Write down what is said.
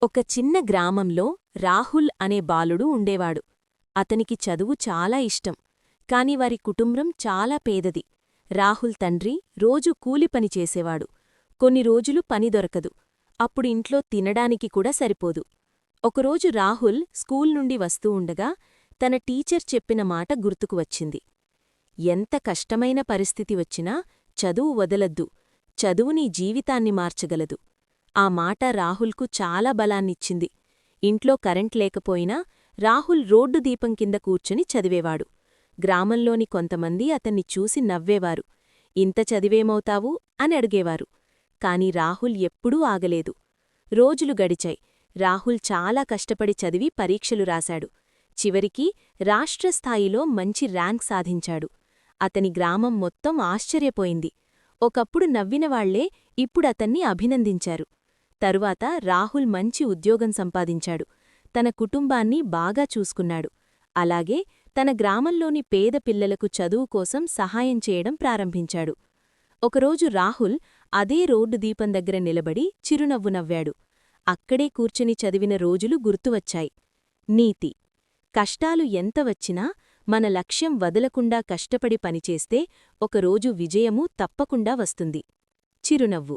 ఒక చిన్న గ్రామంలో రాహుల్ అనే బాలుడు ఉండేవాడు. అతనికి చదువు చాలా ఇష్టం. కాని వారి కుటుంబం చాలా పేదది. రాహుల్ తండ్రి రోజూ కూలిపని చేసేవాడు. కొన్ని రోజులు పని దొరకదు. అప్పుడు ఇంట్లో తినడానికి కూడా సరిపోదు. ఒకరోజు రాహుల్ స్కూల్ నుండి వస్తూ ఉండగా తన టీచర్ చెప్పిన మాట గుర్తుకు వచ్చింది. ఎంత కష్టమైన పరిస్థితి వచ్చినా చదువు వదలద్దు. చదువు నీ జీవితాన్ని మార్చగలదు. ఆ మాట రాహుల్కు చాలా బలాన్నిచ్చింది. ఇంట్లో కరెంట్ లేకపోయినా రాహుల్ రోడ్డు దీపం కింద కూర్చుని చదివేవాడు. గ్రామంలోని కొంతమంది అతన్ని చూసి నవ్వేవారు. ఇంత చదివేమవుతావు అని అడిగేవారు. కాని రాహుల్ ఎప్పుడూ ఆగలేదు. రోజులు గడిచాయి. రాహుల్ చాలా కష్టపడి చదివి పరీక్షలు రాశాడు. చివరికి రాష్ట్రస్థాయిలో మంచి ర్యాంక్ సాధించాడు. అతని గ్రామం మొత్తం ఆశ్చర్యపోయింది. ఒకప్పుడు నవ్వినవాళ్లే ఇప్పుడతన్ని అభినందించారు. తరువాత రాహుల్ మంచి ఉద్యోగం సంపాదించాడు. తన కుటుంబాన్ని బాగా చూసుకున్నాడు. అలాగే తన గ్రామంలోని పేద పిల్లలకు చదువు కోసం సహాయం చేయడం ప్రారంభించాడు. ఒకరోజు రాహుల్ అదే రోడ్డు దీపం దగ్గర నిలబడి చిరునవ్వు నవ్వాడు. అక్కడే కూర్చుని చదివిన రోజులు గుర్తువచ్చాయి. నీతి: కష్టాలు ఎంత వచ్చినా మన లక్ష్యం వదలకుండా కష్టపడి పనిచేస్తే ఒకరోజు విజయమూ తప్పకుండా వస్తుంది. చిరునవ్వు.